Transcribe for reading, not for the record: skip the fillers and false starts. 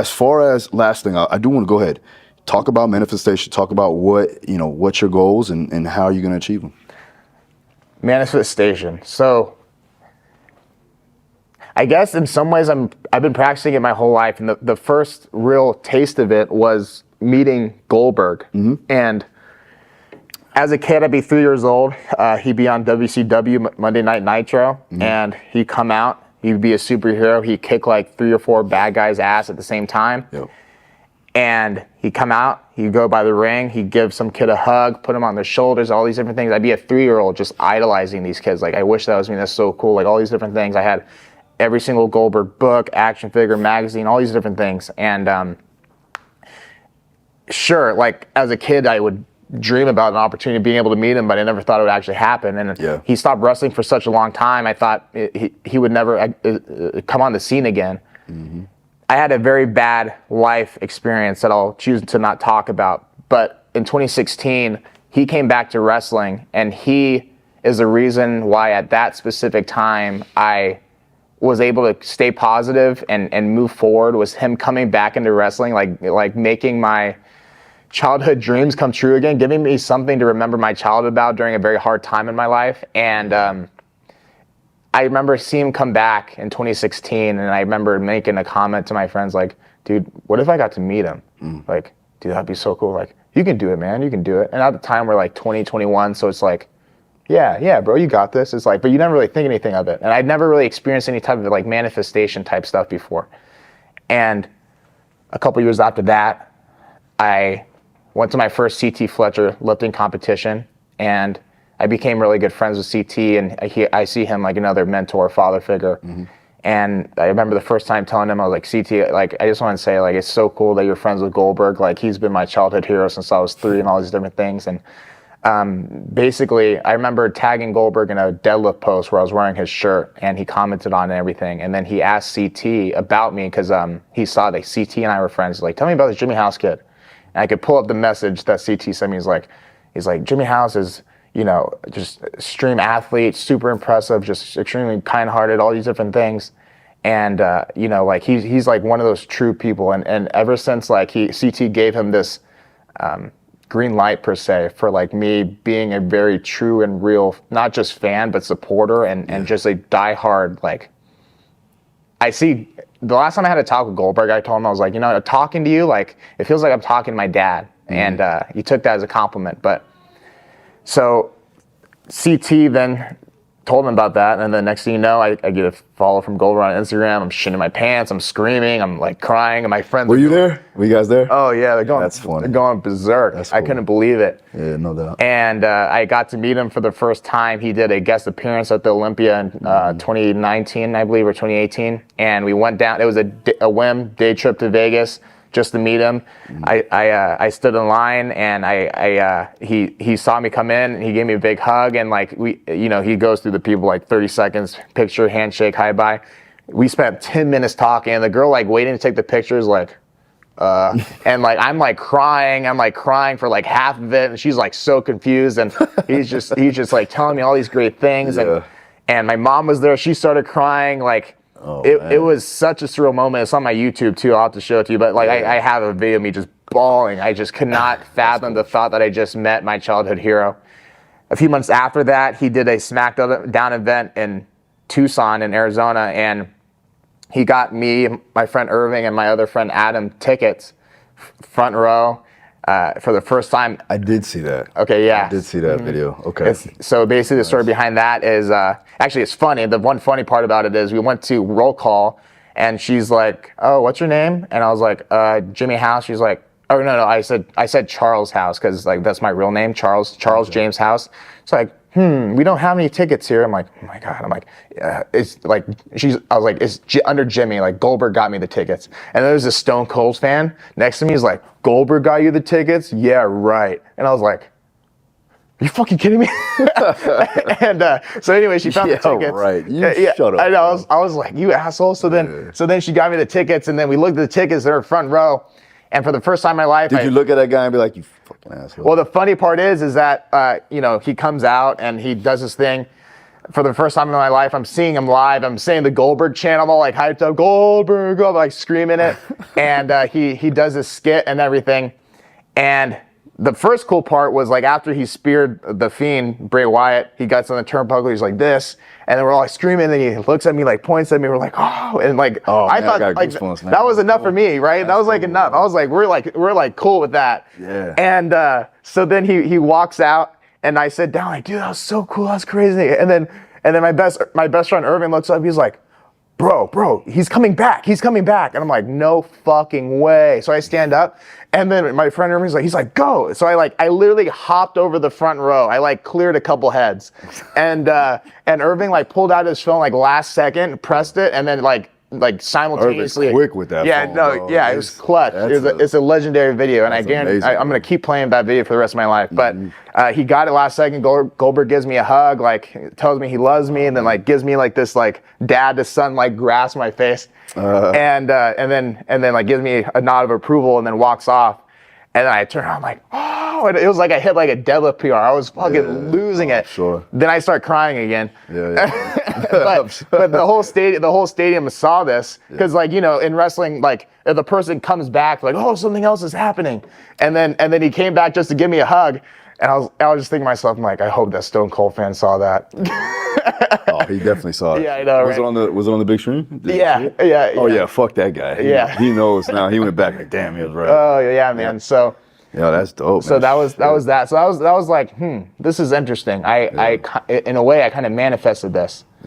as far as last thing, I do want to go ahead, talk about manifestation. Talk about what's your goals and how you're going to achieve them. Manifestation. So, I guess in some ways I've been practicing it my whole life, and the first real taste of it was meeting Goldberg. And as a kid, I'd be 3 years old. He'd be on WCW Monday Night Nitro, and he'd come out. He'd be a superhero. He'd kick like 3 or 4 bad guys' ass at the same time. Yep. And he'd come out, he'd go by the ring, he'd give some kid a hug, put him on their shoulders, all these different things. I'd be a 3-year-old just idolizing these kids. Like, I wish that was me. That's so cool. Like, all these different things. I had every single Goldberg book, action figure, magazine, all these different things. And sure, like, as a kid, I would dream about an opportunity of being able to meet him, but I never thought it would actually happen. And he stopped wrestling for such a long time, I thought he would never come on the scene again. I had a very bad life experience that I'll choose to not talk about. But in 2016, he came back to wrestling, and he is the reason why at that specific time I was able to stay positive and move forward. Was him coming back into wrestling, like making my childhood dreams come true again, giving me something to remember my childhood about during a very hard time in my life. And I remember seeing him come back in 2016, and I remember making a comment to my friends like, dude, what if I got to meet him? Like, dude, that'd be so cool. Like, you can do it, man. You can do it. And at the time, we're like 20, 21, so it's like, yeah, bro, you got this. It's like, but you never really think anything of it. And I'd never really experienced any type of like manifestation type stuff before. And a couple years after that, I went to my first CT Fletcher lifting competition, and I became really good friends with CT, and I see him like another mentor, father figure. And I remember the first time telling him, I was like, CT, like, I just want to say, like, it's so cool that you're friends with Goldberg. Like, he's been my childhood hero since I was 3 and all these different things. And basically, I remember tagging Goldberg in a deadlift post where I was wearing his shirt, and he commented on everything. And then he asked CT about me because he saw that CT and I were friends. He's like, tell me about this Jimmy House kid. And I could pull up the message that CT sent me. He's like, Jimmy House is, just extreme athlete, super impressive, just extremely kind-hearted, all these different things. And, like he's like one of those true people. And ever since like CT gave him this green light per se for like me being a very true and real, not just fan, but supporter and just a diehard, like, I see the last time I had a talk with Goldberg, I told him, I was like, talking to you, like, it feels like I'm talking to my dad. And he took that as a compliment. But so CT then told him about that, and then next thing you know, I get a follow from Goldberg on Instagram. I'm shitting my pants, I'm screaming, I'm like crying, and my friends were you there? Were you guys there? Oh yeah, they're going. That's funny. They're going berserk. That's cool. I couldn't believe it. Yeah, no doubt. And I got to meet him for the first time. He did a guest appearance at the Olympia in 2019, I believe, or 2018. And we went down. It was a whim day trip to Vegas just to meet him. I stood in line, and he saw me come in, and he gave me a big hug, and like he goes through the people like 30 seconds, picture, handshake, hi bye. We spent 10 minutes talking, and the girl like waiting to take the pictures like and like I'm crying for like half of it, and she's like so confused, and he's just like telling me all these great things. And my mom was there, she started crying, like it was such a surreal moment. It's on my YouTube too, I'll have to show it to you, but like I have a video of me just bawling. I just could not fathom the thought that I just met my childhood hero. A few months after that, he did a SmackDown event in Tucson in Arizona, and he got me, my friend Irving, and my other friend Adam tickets, front row, for the first time. I did see that. Okay, yeah. I did see that video. Okay. So basically the story behind that is, actually it's funny. The one funny part about it is we went to roll call, and she's like, oh, what's your name? And I was like, Jimmy House. She's like, oh, no, I said Charles House, because like that's my real name, Charles James House. It's like, we don't have any tickets here. I'm like, oh my God. I'm like, it's like, I was like, it's under Jimmy, like Goldberg got me the tickets. And there's a Stone Cold fan next to me. He's like, Goldberg got you the tickets? Yeah, right. And I was like, are you fucking kidding me? And so anyway, she found the tickets. Right. Shut up. I know, I was like, you asshole. So then she got me the tickets, and then we looked at the tickets. They're in front row. And for the first time in my life, did you look at that guy and be like, you fucking asshole? Well, the funny part is that, he comes out and he does his thing. for the first time in my life, I'm seeing him live. I'm saying the Goldberg chant. I'm all like hyped up, Goldberg, I'm like screaming it. And he does this skit and everything. And the first cool part was like after he speared the Fiend, Bray Wyatt, he gets on the turnbuckle, he's like this, and then we're all like screaming, and then he looks at me, like points at me, we're like, oh, and like I thought like that was enough for me, right? That was like enough. I was like, we're like cool with that. Yeah. And so then he walks out, and I sit down like, dude, that was so cool, that's crazy. And then my best friend Irvin looks up, he's like, bro, he's coming back. And I'm like, no fucking way. So I stand up, and then my friend Irvin's like, he's like, go. So I literally hopped over the front row. I like cleared a couple heads. And Irving like pulled out his phone like last second, pressed it, and then like simultaneously. Irvin's quick with that phone, bro. It was clutch. It's a legendary video, and I guarantee I'm gonna keep playing that video for the rest of my life. But he got it last second. Goldberg gives me a hug, like tells me he loves me, and then like gives me like this like dad to son like grasp my face, and then like gives me a nod of approval, and then walks off. And then I turn around, I'm like, oh, and it was like I hit like a deadlift PR. I was fucking losing it. Sure. Then I start crying again. Yeah. but the whole stadium saw this, because like, you know, in wrestling, like if the person comes back, like, oh, something else is happening, and then he came back just to give me a hug, and I was just thinking to myself, I'm like, I hope that Stone Cold fan saw that. Oh, he definitely saw it. Yeah, I know. Was it on the big screen? Yeah. Oh yeah, fuck that guy. He knows now. He went back like, damn, he was right. Oh yeah, man. So. Yeah, that's dope. So man. that was that. So that was like, this is interesting. I in a way I kind of manifested this.